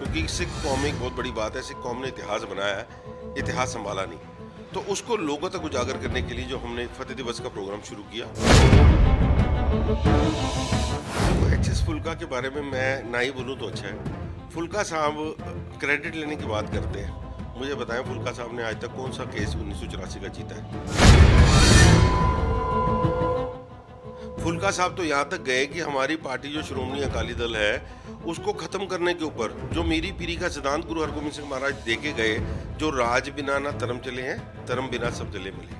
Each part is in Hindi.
क्योंकि सिख कौम एक बहुत बड़ी बात है। सिख कौम ने इतिहास बनाया है, इतिहास संभाला नहीं। तो उसको लोगों तक उजागर करने के लिए जो हमने फतेह दिवस का प्रोग्राम शुरू किया। देखो, एचएस फुल्का के बारे में मैं ना ही बोलूँ तो अच्छा है। फुल्का साहब क्रेडिट लेने की बात करते हैं। मुझे बताएं, फुल्का साहब ने आज तक कौन सा केस 1984 का जीता है? फुल्का साहब तो यहाँ तक गए कि हमारी पार्टी जो श्रोमणी अकाली दल है, उसको खत्म करने के ऊपर जो मेरी पीरी का सिद्धांत गुरु हरगोबिंद सिंह महाराज दे के गए, जो राज बिना ना धर्म चले हैं, धर्म बिना सब चले मिले,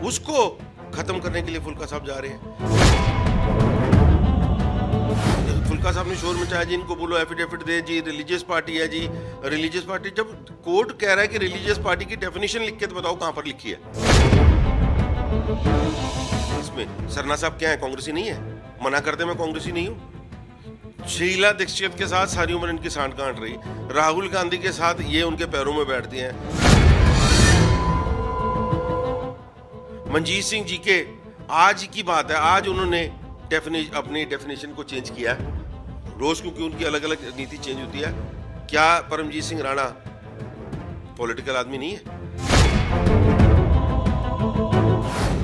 उसको खत्म करने के लिए फुल्का साहब जा रहे हैं। फुल्का साहब ने शोर मचाया जी, इनको बोलो एफिडेविट दे जी, रिलीजियस पार्टी है जी, रिलीजियस पार्टी। जब कोर्ट कह रहा है कि रिलीजियस पार्टी की डेफिनेशन लिख के तो बताओ कहां पर लिखी है। इसमें सरना साहब क्या है, कांग्रेसी नहीं है? मना करते मैं कांग्रेसी नहीं हूं। शीला दीक्षित के साथ सारी उम्र इनकी सांठ गांठ रही, राहुल गांधी के साथ ये उनके पैरों में बैठती हैं। मनजीत सिंह जी के आज की बात है, आज उन्होंने अपनी डेफिनेशन को चेंज किया है रोज, क्योंकि उनकी अलग अलग नीति चेंज होती है। क्या परमजीत सिंह राणा पॉलिटिकल आदमी नहीं है?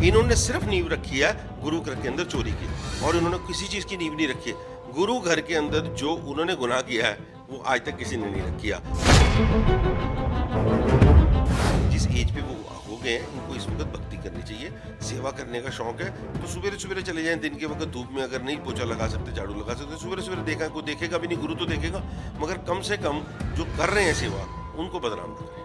इन्होंने सिर्फ नींव रखी है गुरु घर के अंदर चोरी की, और इन्होंने किसी चीज की नींव नहीं रखी है। गुरु घर के अंदर जो उन्होंने गुनाह किया है वो आज तक किसी ने नहीं किया। जिस एज पे वो हो गए हैं, इनको इस वक्त भक्ति करनी चाहिए, सेवा करने का शौक है तो सवेरे सवेरे चले जाएं। दिन के वक्त धूप में अगर नहीं पोछा लगा सकते, झाड़ू लगा सकते, सवेरे सवेरे देखा, कोई देखेगा भी नहीं, गुरु तो देखेगा, मगर कम से कम जो कर रहे हैं सेवा उनको बदनाम ना करें।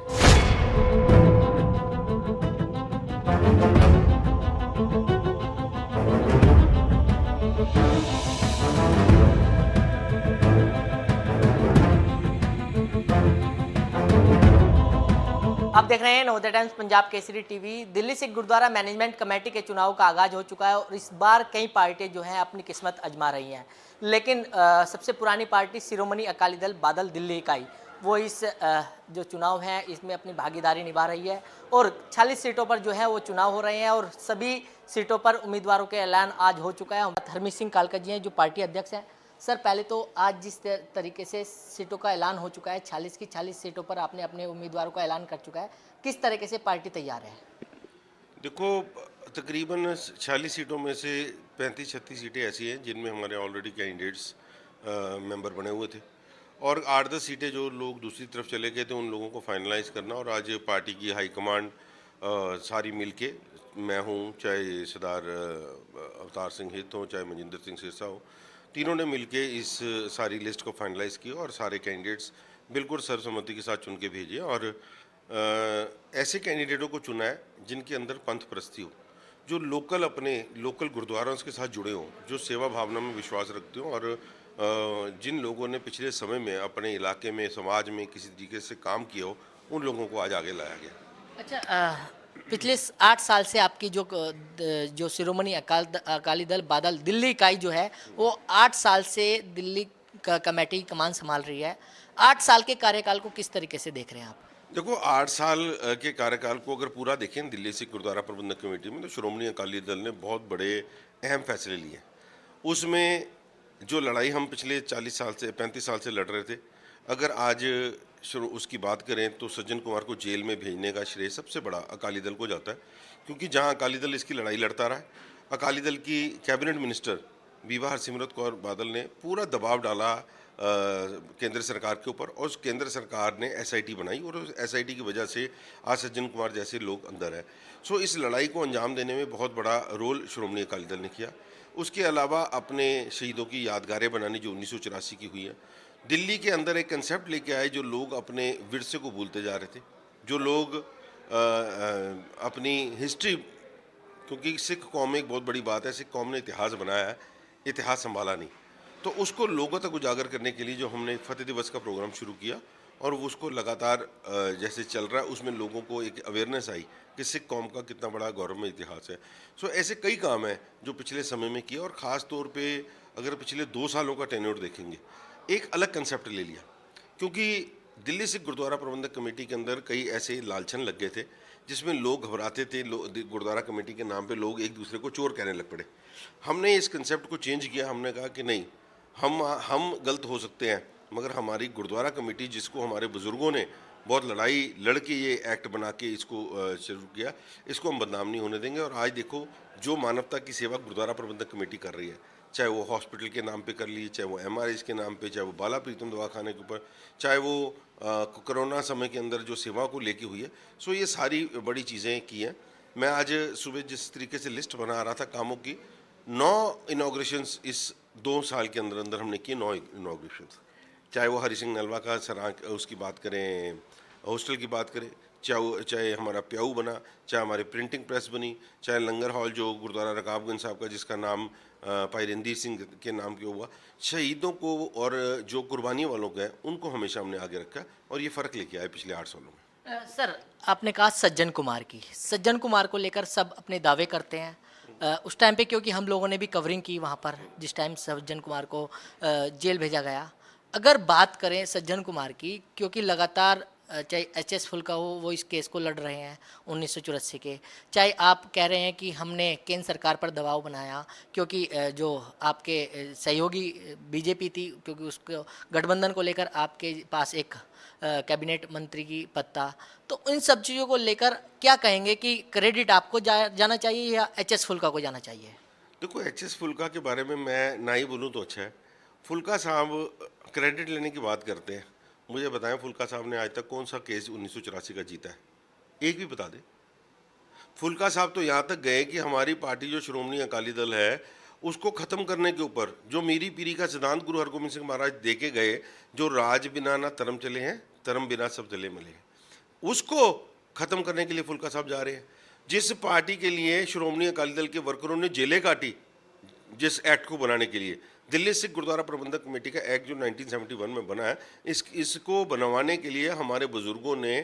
आप देख रहे हैं Navodaya Times Punjab Kesari TV. Delhi Sikh Gurdwara management Committee के चुनाव का आगाज हो चुका है और इस बार कई पार्टियां जो हैं अपनी किस्मत आजमा रही हैं, लेकिन सबसे पुरानी पार्टी शिरोमणि अकाली दल बादल दिल्ली इकाई, वो इस जो चुनाव है इसमें अपनी भागीदारी निभा रही है और 46 सीटों पर जो है वो चुनाव हो रहे हैं और सभी सीटों पर उम्मीदवारों के ऐलान आज हो चुका है। हरमीत सिंह कालका जी हैं जो पार्टी अध्यक्ष हैं। सर, पहले तो आज जिस तरीके से सीटों का ऐलान हो चुका है, 40 की 40 सीटों पर आपने अपने उम्मीदवारों का ऐलान कर चुका है, किस तरीके से पार्टी तैयार है? देखो, तकरीबन 46 सीटों में से 35-36 सीटें ऐसी हैं जिनमें हमारे ऑलरेडी कैंडिडेट्स मेंबर बने हुए थे, और 8-10 सीटें जो लोग दूसरी तरफ चले गए थे उन लोगों को फाइनलाइज करना। और आज पार्टी की हाईकमांड सारी मिल के, मैं हूँ, चाहे सरदार अवतार सिंह हित हो, चाहे मनजिंदर सिंह सिरसा हो, तीनों ने मिलके इस सारी लिस्ट को फाइनलाइज किया और सारे कैंडिडेट्स बिल्कुल सर्वसम्मति के साथ चुन के भेजे। और ऐसे कैंडिडेटों को चुना है जिनके अंदर पंथ प्रस्ती हो, जो अपने लोकल गुरुद्वारों के साथ जुड़े हों, जो सेवा भावना में विश्वास रखते हों, और जिन लोगों ने पिछले समय में अपने इलाके में, समाज में किसी तरीके से काम किया हो, उन लोगों को आज आगे लाया गया। अच्छा, पिछले 8 साल से आपकी जो शिरोमणि अकाली दल बादल दिल्ली इकाई जो है वो 8 साल से दिल्ली का कमेटी कमान संभाल रही है। 8 साल के कार्यकाल को किस तरीके से देख रहे हैं आप? देखो, 8 साल के कार्यकाल को अगर पूरा देखें दिल्ली सिख गुरुद्वारा प्रबंधक कमेटी में, तो श्रोमणी अकाली दल ने बहुत बड़े अहम फैसले लिए। उसमें जो लड़ाई हम पिछले 40 साल से 35 साल से लड़ रहे थे, अगर आज उसकी बात करें तो सज्जन कुमार को जेल में भेजने का श्रेय सबसे बड़ा अकाली दल को जाता है, क्योंकि जहां अकाली दल इसकी लड़ाई लड़ता रहा है, अकाली दल की कैबिनेट मिनिस्टर बीबा हरसिमरत कौर बादल ने पूरा दबाव डाला केंद्र सरकार के ऊपर, और उस केंद्र सरकार ने एसआईटी बनाई, और उस एसआईटी की वजह से आज सज्जन कुमार जैसे लोग अंदर हैं। सो इस लड़ाई को अंजाम देने में बहुत बड़ा रोल श्रोमणी अकाली दल ने किया। उसके अलावा अपने शहीदों की यादगारें बनानी जो 1984 की हुई है, दिल्ली के अंदर एक कंसेप्ट लेके आए, जो लोग अपने विरसे को भूलते जा रहे थे, जो लोग अपनी हिस्ट्री, क्योंकि सिख कौम एक बहुत बड़ी बात है, सिख कौम ने इतिहास बनाया है, इतिहास संभाला नहीं। तो उसको लोगों तक उजागर करने के लिए जो हमने फतेह दिवस का प्रोग्राम शुरू किया, और वो उसको लगातार जैसे चल रहा है, उसमें लोगों को एक अवेयरनेस आई कि सिख कौम का कितना बड़ा गौरवमय इतिहास है। सो ऐसे कई काम हैं जो पिछले समय में किए, और ख़ास तौर पे अगर पिछले 2 सालों का टेन्योर देखेंगे, एक अलग कंसेप्ट ले लिया, क्योंकि दिल्ली सिख गुरुद्वारा प्रबंधक कमेटी के अंदर कई ऐसे लालछन लग गए थे जिसमें लोग घबराते थे, गुरुद्वारा कमेटी के नाम पे लोग एक दूसरे को चोर कहने लग पड़े। हमने इस कंसेप्ट को चेंज किया, हमने कहा कि नहीं, हम गलत हो सकते हैं, मगर हमारी गुरुद्वारा कमेटी, जिसको हमारे बुज़ुर्गों ने बहुत लड़ाई लड़ के ये एक्ट बना के इसको शुरू किया, इसको हम बदनाम नहीं होने देंगे। और आज देखो जो मानवता की सेवा गुरुद्वारा प्रबंधक कमेटी कर रही है, चाहे वो हॉस्पिटल के नाम पे कर ली, चाहे वो एमआरआईज़ के नाम पे, चाहे वो बाला प्रीतम दवाखाने के ऊपर, चाहे वो कोरोना समय के अंदर जो सेवा को लेके हुई है, सो ये सारी बड़ी चीज़ें की हैं। मैं आज सुबह जिस तरीके से लिस्ट बना रहा था कामों की, 9 इनॉग्रेशंस इस 2 साल के अंदर अंदर हमने किए, 9 इनॉग्रेशंस। चाहे वो हरि सिंह नलवा का सराह उसकी बात करें, हॉस्टल की बात करें, चाहे हमारा प्याऊ बना, चाहे हमारी प्रिंटिंग प्रेस बनी, चाहे लंगर हॉल जो गुरुद्वारा रकाबगंज साहब का, जिसका नाम भाई रणधीर सिंह के नाम के हुआ। शहीदों को और जो कुर्बानी वालों का है उनको हमेशा हमने आगे रखा और ये फ़र्क लेके आए पिछले 8 सालों में। सर, आपने कहा सज्जन कुमार की, सज्जन कुमार को लेकर सब अपने दावे करते हैं। उस टाइम पे क्योंकि हम लोगों ने भी कवरिंग की वहाँ पर, जिस टाइम सज्जन कुमार को जेल भेजा गया। अगर बात करें सज्जन कुमार की, क्योंकि लगातार चाहे एचएस फुल्का हो, वो इस केस को लड़ रहे हैं 1984 के, चाहे आप कह रहे हैं कि हमने केंद्र सरकार पर दबाव बनाया क्योंकि जो आपके सहयोगी बीजेपी थी, क्योंकि उसको गठबंधन को लेकर आपके पास एक कैबिनेट मंत्री की पत्ता, तो इन सब चीज़ों को लेकर क्या कहेंगे कि क्रेडिट आपको जाना चाहिए या एचएस फुल्का को जाना चाहिए? देखो, एचएस फुल्का के बारे में मैं ना ही बोलूँ तो अच्छा है। फुल्का साहब क्रेडिट लेने की बात करते हैं। मुझे बताएं, फुल्का साहब ने आज तक कौन सा केस 1984 का जीता है? एक भी बता दे। फुल्का साहब तो यहाँ तक गए कि हमारी पार्टी जो श्रोमणी अकाली दल है, उसको ख़त्म करने के ऊपर जो मीरी पीरी का सिद्धांत गुरु हरगोबिंद सिंह महाराज दे के गए, जो राज बिना ना धर्म चले हैं, धर्म बिना सब चले मिले हैं, उसको ख़त्म करने के लिए फुल्का साहब जा रहे हैं। जिस पार्टी के लिए श्रोमणी अकाली दल के वर्करों ने जेलें काटी, जिस एक्ट को बनाने के लिए, दिल्ली सिख गुरुद्वारा प्रबंधक कमेटी का एक्ट जो 1971 में बना है, इसको बनवाने के लिए हमारे बुजुर्गों ने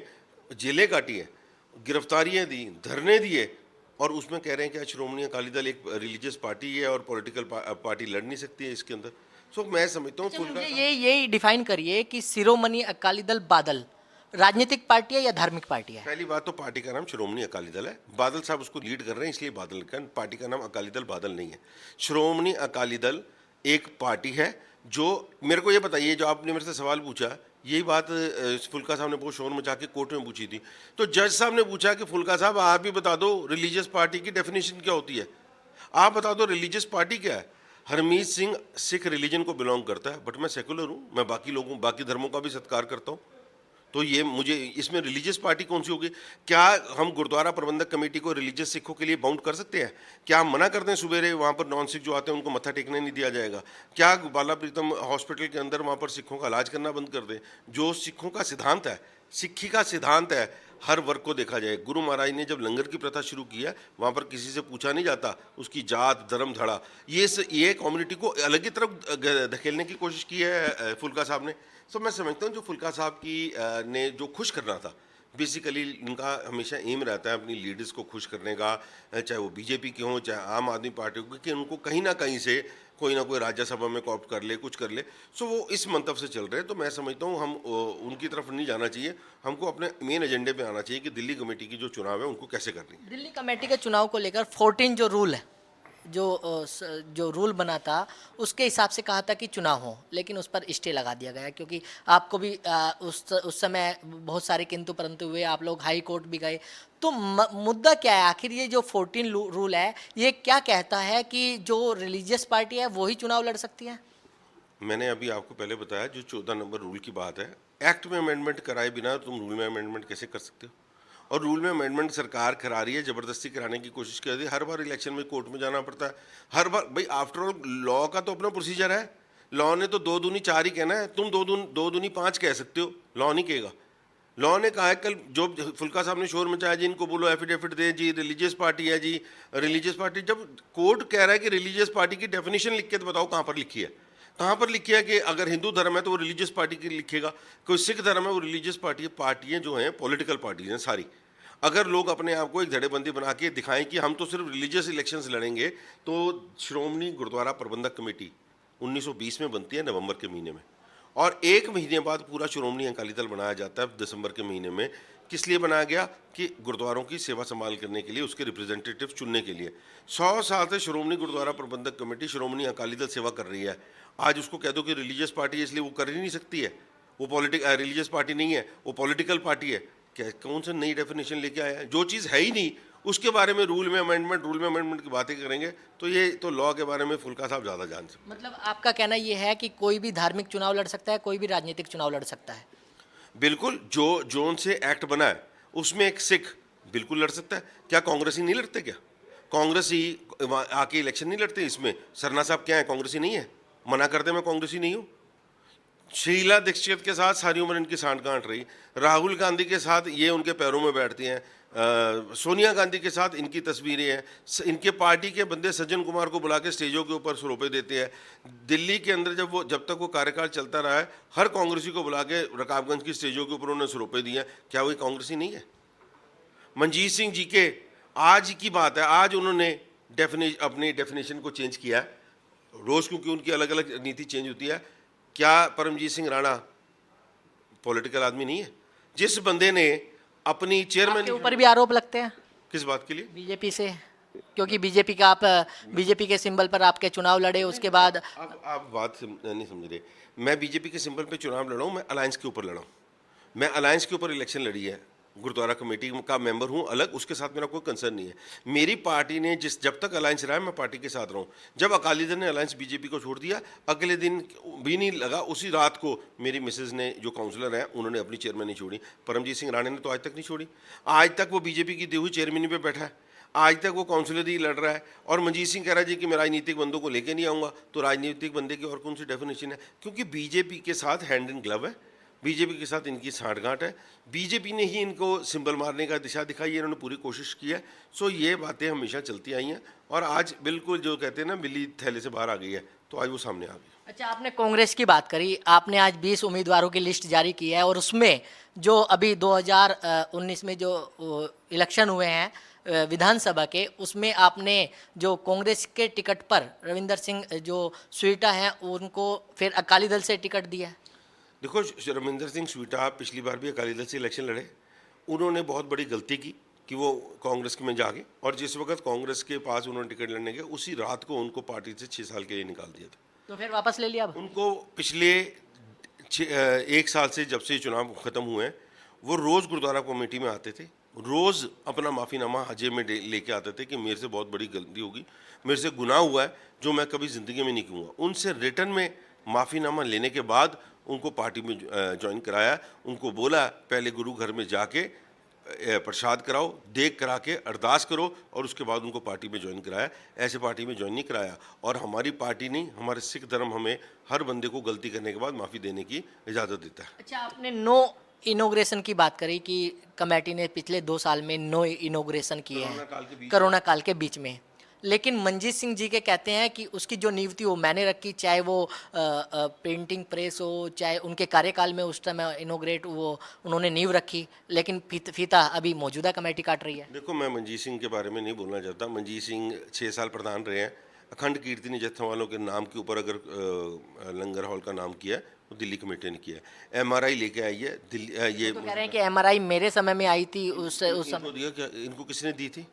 जेलें काटी है, गिरफ्तारियां दी, धरने दिए, और उसमें कह रहे हैं कि श्रोमणी अकाली दल एक रिलीजियस पार्टी है और पॉलिटिकल पार्टी लड़ नहीं सकती है इसके अंदर। सो मैं समझता हूँ मुझे ये डिफाइन करिए कि शिरोमणि अकाली दल बादल राजनीतिक पार्टी है या धार्मिक पार्टी है? पहली बात तो पार्टी का नाम श्रोमणी अकाली दल है, बादल साहब उसको लीड कर रहे हैं इसलिए बादल का, पार्टी का नाम अकाली दल बादल नहीं है। श्रोमणी अकाली दल एक पार्टी है। जो मेरे को ये बताइए, जो आपने मेरे से सवाल पूछा, यही बात फुल्का साहब ने बहुत शोर मचा के कोर्ट में पूछी थी, तो जज साहब ने पूछा कि फुल्का साहब आप भी बता दो रिलीजियस पार्टी की डेफिनेशन क्या होती है, आप बता दो रिलीजियस पार्टी क्या है। हरमीत सिंह सिख रिलीजन को बिलोंग करता है, बट मैं सेकुलर हूँ, मैं बाकी धर्मों का भी सत्कार करता हूँ, तो ये मुझे इसमें रिलीजियस पार्टी कौन सी होगी? क्या हम गुरुद्वारा प्रबंधक कमेटी को रिलीजियस सिखों के लिए बाउंड कर सकते हैं? क्या हम मना कर दें सुबेरे वहाँ पर नॉन सिख जो आते हैं उनको मत्था टेकने नहीं दिया जाएगा? क्या बाला प्रीतम हॉस्पिटल के अंदर वहाँ पर सिखों का इलाज करना बंद कर दें? जो सिखों का सिद्धांत है, सिक्खी का सिद्धांत है, हर वर्ग को देखा जाए। गुरु महाराज ने जब लंगर की प्रथा शुरू की है, वहाँ पर किसी से पूछा नहीं जाता उसकी जात धर्म धड़ा, ये कम्युनिटी को अलग ही तरफ धकेलने की कोशिश की है फुल्का साहब ने। सो मैं समझता हूँ जो फुल्का साहब की ने जो खुश करना था, बेसिकली उनका हमेशा एम रहता है अपनी लीडर्स को खुश करने का, चाहे वो बीजेपी के हों चाहे आम आदमी पार्टी हो, कि उनको कहीं ना कहीं से कोई ना कोई राज्यसभा में कॉप्ट कर ले, कुछ कर ले। सो वो इस मंतव से चल रहे हैं। तो मैं समझता हूँ हम उनकी तरफ नहीं जाना चाहिए, हमको अपने मेन एजेंडे पे आना चाहिए कि दिल्ली कमेटी की जो चुनाव है उनको कैसे करनी है। दिल्ली कमेटी के चुनाव को लेकर 14 जो रूल है, जो रूल बना था उसके हिसाब से कहा था कि चुनाव हो, लेकिन उस पर स्टे लगा दिया गया क्योंकि आपको भी उस समय बहुत सारे किंतु परंतु हुए, आप लोग हाई कोर्ट भी गए। तो मुद्दा क्या है आखिर? ये जो 14 रूल है ये क्या कहता है कि जो रिलीजियस पार्टी है वो ही चुनाव लड़ सकती है? मैंने अभी आपको पहले बताया जो 14 नंबर रूल की बात है, एक्ट में अमेंडमेंट कराए बिना तुम रूल में अमेंडमेंट कैसे कर सकते हो? और रूल में अमेंडमेंट सरकार करा रही है, ज़बरदस्ती कराने की कोशिश कर रही है। हर बार इलेक्शन में कोर्ट में जाना पड़ता है, हर बार। भाई आफ्टर ऑल लॉ का तो अपना प्रोसीजर है, लॉ ने तो 2 दूनी 4 ही कहना है, तुम 2 दूनी 5 कह सकते हो, लॉ नहीं कहेगा। लॉ ने कहा है, कल जो फुल्का साहब ने शोर मचाया जी इनको बोलो एफिडेविट दे जी, रिलीजियस पार्टी है जी, रिलीजियस पार्टी। जब कोर्ट कह रहा है कि रिलीजियस पार्टी की डेफिनेशन लिख के तो बताओ कहाँ पर लिखी है? कहाँ पर लिखी है कि अगर हिंदू धर्म है तो वो रिलीजियस पार्टी की लिखेगा, कोई सिख धर्म है वो रिलीजियस पार्टी है। पार्टियाँ जो हैं पॉलिटिकल पार्टीज हैं सारी। अगर लोग अपने आप को एक धड़ेबंदी बना के दिखाएं कि हम तो सिर्फ रिलीजियस इलेक्शंस लड़ेंगे, तो श्रोमणी गुरुद्वारा प्रबंधक कमेटी 1920 में बनती है नवंबर के महीने में, और 1 महीने बाद पूरा श्रोमणी अकाली दल बनाया जाता है दिसंबर के महीने में। किस लिए बनाया गया? कि गुरुद्वारों की सेवा संभाल करने के लिए, उसके रिप्रेजेंटेटिव चुनने के लिए। 100 साल से श्रोमणी गुरुद्वारा प्रबंधक कमेटी श्रोमणी अकाली दल सेवा कर रही है। आज उसको कह दो कि रिलीजियस पार्टी है, इसलिए वो कर ही नहीं सकती है। वो रिलीजियस पार्टी नहीं है, वो पॉलिटिकल पार्टी है। क्या कौन सा नई डेफिनेशन लेके आया है? जो चीज़ है ही नहीं उसके बारे में रूल में अमेंडमेंट की बातें करेंगे, तो ये तो लॉ के बारे में फुल्का साहब ज़्यादा जान सकते। मतलब आपका कहना ये है कि कोई भी धार्मिक चुनाव लड़ सकता है, कोई भी राजनीतिक चुनाव लड़ सकता है? बिल्कुल, जो जोन से एक्ट बना है उसमें एक सिख बिल्कुल लड़ सकता है। क्या कांग्रेसी नहीं लड़ते? क्या कांग्रेसी आके इलेक्शन नहीं लड़ते? इसमें सरना साहब क्या है, कांग्रेसी नहीं है? मना करते मैं कांग्रेसी नहीं हूँ। शीला दीक्षित के साथ सारी उम्र इनकी सांठ गांठ रही। राहुल गांधी के साथ ये उनके पैरों में बैठती हैं। सोनिया गांधी के साथ इनकी तस्वीरें हैं। इनके पार्टी के बंदे सज्जन कुमार को बुला के स्टेजों के ऊपर सरोपे देते हैं। दिल्ली के अंदर जब तक वो कार्यकाल चलता रहा है, हर कांग्रेसी को बुला के रकाबगंज की स्टेजों के ऊपर उन्होंने सरोपे दिए हैं। क्या वही कांग्रेसी नहीं है? मनजीत सिंह जी के आज की बात है, आज उन्होंने अपनी डेफिनेशन को चेंज किया है। रोज़ क्योंकि उनकी अलग अलग नीति चेंज होती है। क्या परमजीत सिंह राणा पॉलिटिकल आदमी नहीं है? जिस बंदे ने अपनी चेयरमैन आपके ऊपर भी आरोप लगते हैं किस बात के लिए? बीजेपी से, क्योंकि बीजेपी का आप बीजेपी के सिंबल पर आपके चुनाव लड़े, उसके बाद आप बात नहीं समझ रहे। मैं बीजेपी के सिंबल पे चुनाव लड़ा हूँ, मैं अलायंस के ऊपर लड़ा हूँ। मैं अलायंस के ऊपर इलेक्शन लड़ी है, गुरुद्वारा कमेटी का मेंबर हूँ अलग, उसके साथ मेरा कोई कंसर्न नहीं है। मेरी पार्टी ने जब तक अलायंस रहा है मैं पार्टी के साथ रहा हूँ। जब अकाली दल ने अलायंस बीजेपी को छोड़ दिया, अगले दिन भी नहीं लगा, उसी रात को मेरी मिसेज ने, जो काउंसलर हैं, उन्होंने अपनी चेयरमैन नहीं छोड़ी। परमजीत सिंह राणा ने तो आज तक नहीं छोड़ी। आज तक वो बीजेपी की दी हुई चेयरमैनी पे बैठा है, आज तक वो काउंसलर ही लड़ रहा है। और मनजीत सिंह कह रहा है जी कि मैं राजनीतिक बंदों को लेके नहीं आऊँगा। तो राजनीतिक बंदे की और कौन सी डेफिनेशन है? क्योंकि बीजेपी के साथ हैंड इन ग्लव है, बीजेपी के साथ इनकी साठगांठ है। बीजेपी ने ही इनको सिंबल मारने का दिशा दिखाई है, इन्होंने पूरी कोशिश की है। सो ये बातें हमेशा चलती आई हैं और आज बिल्कुल जो कहते हैं ना, बिल्ली थैले से बाहर आ गई है, तो आज वो सामने आ गई। अच्छा, आपने कांग्रेस की बात करी, आपने आज 20 उम्मीदवारों की लिस्ट जारी की है और उसमें जो अभी 2019 में जो इलेक्शन हुए हैं विधानसभा के, उसमें आपने जो कांग्रेस के टिकट पर रविंदर सिंह जो स्वीटा हैं उनको फिर अकाली दल से टिकट दिया है। देखो, रविंदर सिंह स्वीटा पिछली बार भी अकाली दल से इलेक्शन लड़े। उन्होंने बहुत बड़ी गलती की कि वो कांग्रेस में जाके, और जिस वक्त कांग्रेस के पास उन्होंने टिकट लड़ने गए, उसी रात को उनको पार्टी से 6 साल के लिए निकाल दिया था। तो फिर वापस ले लिया अब? उनको पिछले 1 साल से, जब से चुनाव खत्म हुए हैं, वो रोज़ गुरुद्वारा कमेटी में आते थे, रोज़ अपना माफ़ीनामा जेब में लेके आते थे कि मेरे से बहुत बड़ी गलती होगी, मेरे से गुनाह हुआ है जो मैं कभी ज़िंदगी में नहीं कहूँगा। उनसे रिटर्न में माफ़ीनामा लेने के बाद उनको पार्टी में ज्वाइन कराया। उनको बोला पहले गुरु घर में जाके प्रसाद कराओ, देग करा के अरदास करो, और उसके बाद उनको पार्टी में ज्वाइन कराया। ऐसे पार्टी में ज्वाइन नहीं कराया। और हमारी पार्टी नहीं, हमारे सिख धर्म हमें हर बंदे को गलती करने के बाद माफ़ी देने की इजाज़त देता है। अच्छा, आपने नो इनोग्रेशन की बात करी कि कमेटी ने पिछले 2 साल में नो इनोग्रेशन किए हैं कोरोना काल के बीच में, लेकिन मनजीत सिंह जी के कहते हैं कि उसकी जो नींव थी वो मैंने रखी, चाहे वो प्रिंटिंग प्रेस हो, चाहे उनके कार्यकाल में उस समय इनोग्रेट वो उन्होंने नींव रखी, लेकिन फीता अभी मौजूदा कमेटी काट रही है। देखो, मैं मनजीत सिंह के बारे में नहीं बोलना चाहता। मनजीत सिंह 6 साल प्रधान रहे हैं। अखंड कीर्तनी जत्था वालों के नाम के ऊपर अगर लंगर हॉल का नाम किया है, वो दिल्ली कमेटी ने किया है। MRI लेके आई है दिल्ली। ये तो कह रहे हैं कि MRI मेरे समय में आई थी, उस समय दिया क्या? इनको किसने दी थी?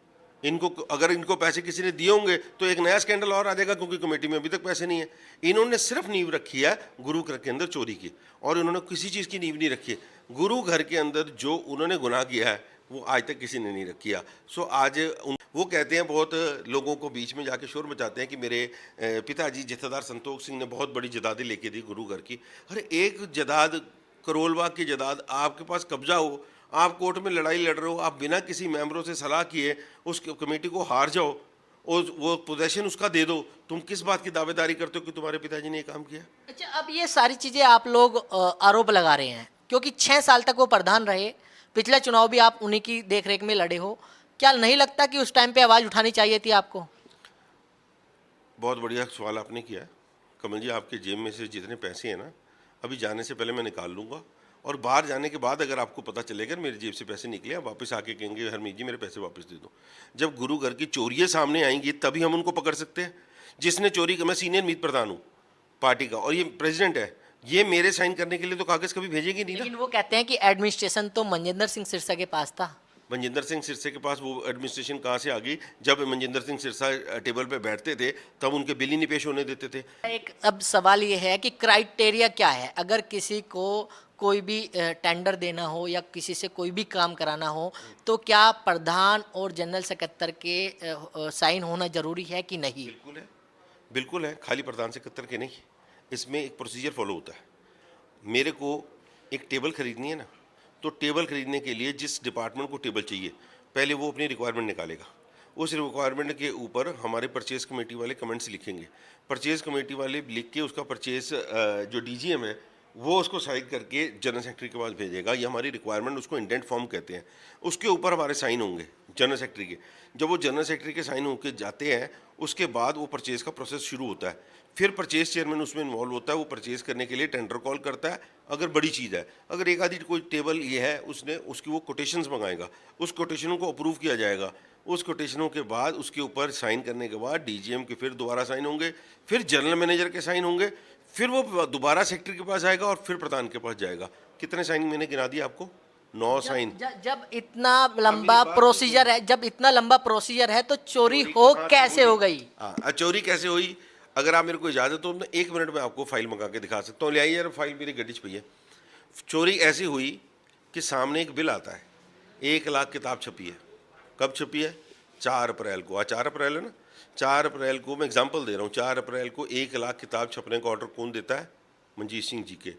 इनको अगर इनको पैसे किसी ने दिए होंगे तो एक नया स्कैंडल और आ जाएगा, क्योंकि कमेटी में अभी तक पैसे नहीं है। इन्होंने सिर्फ नींव रखी है गुरु घर के अंदर चोरी की, और इन्होंने किसी चीज़ की नींव नहीं रखी है। गुरु घर के अंदर जो उन्होंने गुनाह किया है वो आज तक किसी ने नहीं रखी। सो आज वो कहते हैं, बहुत लोगों को बीच में जाके शोर मचाते हैं कि मेरे पिताजी जत्थेदार संतोख सिंह ने बहुत बड़ी जदादें लेके दी गुरु घर की। अरे, एक जदाद, करोलबाग की जदाद आपके पास कब्जा हो, आप कोर्ट में लड़ाई लड़ रहे हो, आप बिना किसी मेंबरों से सलाह किए उस कमेटी को हार जाओ और वो पोजेशन उसका दे दो, तुम किस बात की दावेदारी करते हो कि तुम्हारे पिताजी ने ये काम किया? अच्छा, अब ये सारी चीज़ें आप लोग आरोप लगा रहे हैं, क्योंकि 6 साल तक वो प्रधान रहे, पिछला चुनाव भी आप उन्हीं की देखरेख में लड़े हो, क्या नहीं लगता कि उस टाइम पे आवाज़ उठानी चाहिए थी आपको? बहुत बढ़िया सवाल आपने किया है कमल जी। आपके जेब में से जितने पैसे हैं ना, अभी जाने से पहले मैं निकाल लूँगा, और बाहर जाने के बाद अगर आपको पता चलेगा मेरी जेब से पैसे निकले, आप वापस आके कहेंगे हरमीत जी मेरे पैसे वापस दे दो। जब गुरु घर की चोरियाँ सामने आएंगी तभी हम उनको पकड़ सकते हैं। जिसने चोरी की, मैं सीनियर मीत प्रधान हूँ पार्टी का और ये प्रेसिडेंट है, ये मेरे साइन करने के लिए तो कागज़ कभी भेजेंगे नहीं ना। लेकिन वो कहते हैं कि एडमिनिस्ट्रेशन तो मनजिंदर सिंह सिरसा के पास था। मनजिंदर सिंह सिरसा के पास वो एडमिनिस्ट्रेशन कहाँ से आ गई? जब मनजिंदर सिंह सिरसा टेबल पे बैठते थे तब उनके बिल ही नहीं पेश होने देते थे। एक अब सवाल ये है कि क्राइटेरिया क्या है, अगर किसी को कोई भी टेंडर देना हो या किसी से कोई भी काम कराना हो तो क्या प्रधान और जनरल सेक्रेटरी के साइन होना जरूरी है कि नहीं? बिल्कुल है, बिल्कुल है, खाली प्रधान सेक्रेटरी के नहीं। इसमें एक प्रोसीजर फॉलो होता है। मेरे को एक टेबल खरीदनी है ना, तो टेबल खरीदने के लिए जिस डिपार्टमेंट को टेबल चाहिए पहले वो अपनी रिक्वायरमेंट निकालेगा। उस रिक्वायरमेंट के ऊपर हमारे परचेज़ कमेटी वाले कमेंट्स लिखेंगे। परचेज़ कमेटी वाले लिख के उसका परचेज़ जो डीजीएम है वो उसको साइन करके जनरल सेक्रेटरी के पास भेजेगा। ये हमारी रिक्वायरमेंट, उसको इंडेंट फॉर्म कहते हैं। उसके ऊपर हमारे साइन होंगे जनरल सेक्रेटरी के। जब वो जनरल सेक्रेटरी के साइन होकर जाते हैं उसके बाद वो परचेज़ का प्रोसेस शुरू होता है। फिर परचेज़ चेयरमैन उसमें इन्वॉल्व होता है, वो परचेज़ करने के लिए टेंडर कॉल करता है। अगर बड़ी चीज़ है, अगर एक आधी कोई टेबल ये है, उसने उसकी वो कोटेशंस मंगाएगा, उस कोटेशनों को अप्रूव किया जाएगा। उस कोटेशनों के बाद उसके ऊपर साइन करने के बाद डीजीएम के फिर दोबारा साइन होंगे, फिर जनरल मैनेजर के साइन होंगे, फिर वो दोबारा सेक्रेटरी के पास आएगा और फिर प्रधान के पास जाएगा। कितने साइन मैंने गिना दिया आपको? 9 साइन। जब इतना लंबा प्रोसीजर है, जब इतना लंबा प्रोसीजर है तो चोरी हो कैसे हो गई? हाँ, चोरी कैसे हुई? अगर आप मेरे को इजाज़त हो तो 1 मिनट में आपको फाइल मंगा के दिखा सकता हूँ। ले आइए यार, फाइल मेरी गड्डी पे है। चोरी ऐसी हुई कि सामने एक बिल आता है, 1 लाख किताब छपी है। कब छपी है? 4 अप्रैल को। आज 4 अप्रैल है ना। 4 अप्रैल को, मैं एग्जांपल दे रहा हूँ, 4 अप्रैल को 1 लाख किताब छपने का ऑर्डर कौन देता है? मंजीत सिंह जी के।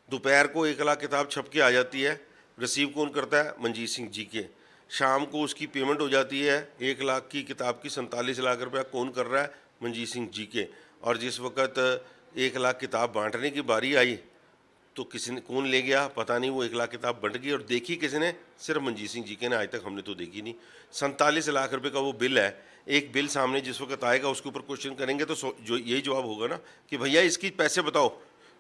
दोपहर को 1 लाख किताब छप के आ जाती है, रिसीव कौन करता है? मंजीत सिंह जी के। शाम को उसकी पेमेंट हो जाती है 1 लाख की किताब की 47 लाख रुपया कौन कर रहा है? मंजीत सिंह जी के। और जिस वक्त 1 लाख किताब बांटने की बारी आई तो किसी ने, कौन ले गया पता नहीं, वो 1 लाख किताब बंट गई और देखी किसने? सिर्फ मंजीत सिंह जी के ने। आज तक हमने तो देखी नहीं। 47 लाख रुपए का वो बिल है। एक बिल सामने जिस वक्त आएगा उसके ऊपर क्वेश्चन करेंगे तो जो यही जवाब होगा ना कि भैया इसकी पैसे बताओ,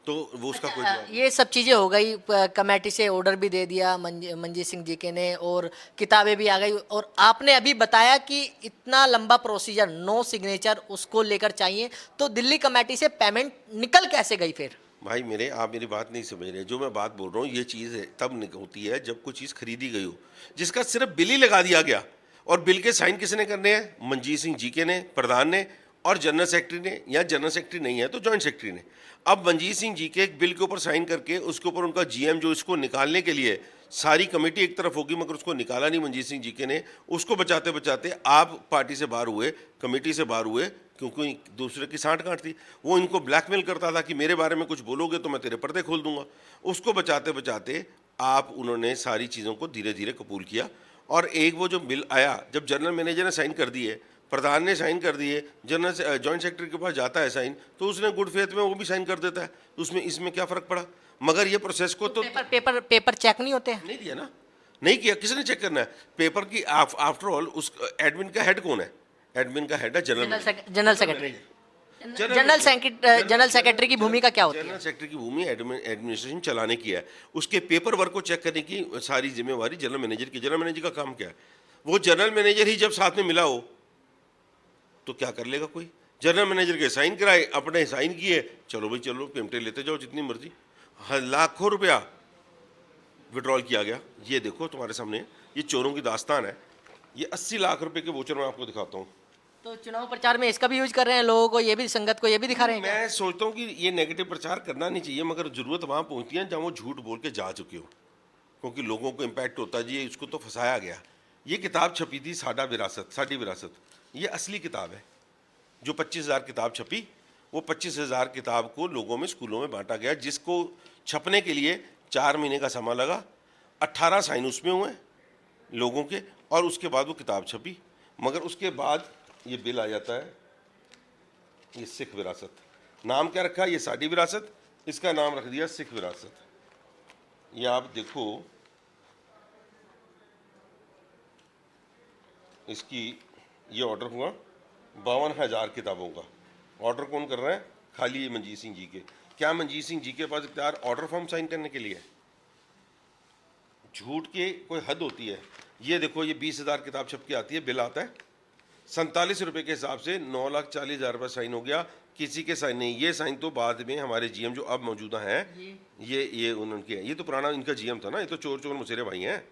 तो वो उसका कोई जवाब। ये सब चीज़ें हो गई, कमेटी से ऑर्डर भी दे दिया मंजीत सिंह जी के ने और किताबें भी आ गई, और आपने अभी बताया कि इतना लंबा प्रोसीजर, 9 सिग्नेचर उसको लेकर चाहिए, तो दिल्ली कमेटी से पेमेंट निकल कैसे गई फिर? भाई मेरे, आप मेरी बात नहीं समझ रहे। जो मैं बात बोल रहा हूँ ये चीज़ है तब होती है जब कोई चीज़ खरीदी गई हो, जिसका सिर्फ बिल ही लगा दिया गया। और बिल के साइन किसने करने हैं? मंजीत सिंह जी के ने, प्रधान ने और जनरल सेक्रेटरी ने, या जनरल सेक्रेटरी नहीं है तो जॉइंट सेक्रेटरी ने। अब मंजीत सिंह जी के एक बिल के ऊपर साइन करके उसके ऊपर उनका जीएम जो इसको निकालने के लिए, सारी कमेटी एक तरफ होगी मगर उसको निकाला नहीं मंजीत सिंह जी के ने। उसको बचाते बचाते आप पार्टी से बाहर हुए, कमेटी से बाहर हुए, क्योंकि दूसरे की सांठ गांठ थी। वो इनको ब्लैकमेल करता था कि मेरे बारे में कुछ बोलोगे तो मैं तेरे पर्दे खोल दूंगा। उसको बचाते बचाते आप, उन्होंने सारी चीज़ों को धीरे धीरे कबूल किया। और एक वो जो बिल आया, जब जनरल मैनेजर ने साइन कर दिए, प्रधान ने साइन कर दिए, जनरल जॉइंट सेक्रेटरी के पास जाता है साइन, तो उसने गुड फेथ में वो भी साइन कर देता है। तो उसमें इसमें क्या फ़र्क पड़ा? मगर ये प्रोसेस को तो पेपर चेक नहीं होते हैं? नहीं दिया ना, नहीं किया। किसने चेक करना है पेपर की? आफ्टर ऑल उस एडमिन का हेड कौन है? एडमिन का हेड है जनरल जनरल सेक्रेटरी की भूमिका क्या होती है? जनरल सेक्रेटरी की भूमि एडमिनिस्ट्रेशन चलाने की है। उसके पेपर वर्क को चेक करने की सारी जिम्मेवारी जनरल मैनेजर की। जनरल मैनेजर का काम क्या है? वो जनरल मैनेजर ही जब साथ में मिला हो तो क्या कर लेगा कोई? जनरल मैनेजर के साइन कराए, अपने साइन किए, चलो भाई चलो, पेमेंटें लेते जाओ जितनी मर्जी। लाखों रुपया विड्रॉल किया गया। ये देखो तुम्हारे सामने, ये चोरों की दास्तान है। ये 80 लाख रुपए के वोचर मैं आपको दिखाता हूँ। तो चुनाव प्रचार में इसका भी यूज कर रहे हैं लोगों को, ये भी, संगत को ये भी दिखा रहे हैं क्या? मैं सोचता हूँ कि ये नेगेटिव प्रचार करना नहीं चाहिए, मगर जरूरत वहाँ पहुँचती है जहाँ वो झूठ बोल के जा चुके हो, क्योंकि लोगों को इम्पैक्ट होता है जी इसको तो फंसाया गया। ये किताब छपी थी साडा विरासत, साडी विरासत। ये असली किताब है। जो 25,000 किताब छपी, वो 25,000 किताब को लोगों में, स्कूलों में बांटा गया, जिसको छपने के लिए 4 महीने का समय लगा। 18 साइन उसमें हुए लोगों के, और उसके बाद वो किताब छपी। मगर उसके बाद ये बिल आ जाता है, ये सिख विरासत। नाम क्या रखा? ये साडी विरासत, इसका नाम रख दिया सिख विरासत। ये आप देखो, इसकी ये ऑर्डर हुआ 52,000 किताबों का। ऑर्डर कौन कर रहा है? खाली ये मंजीत सिंह जी के। क्या मंजीत सिंह जी के पास इख्तियार ऑर्डर फॉर्म साइन करने के लिए है? झूठ के कोई हद होती है। ये देखो, ये 20,000 किताब छप के आती है, बिल आता है 47 रुपये के हिसाब से 9,40,000 रुपये साइन हो गया। किसी के साइन नहीं, ये साइन तो बाद में हमारे जीएम जो अब मौजूदा हैं, ये उनके हैं। ये तो पुराना इनका जीएम था ना, ये तो चोर चोर मुसेरे भाई हैं,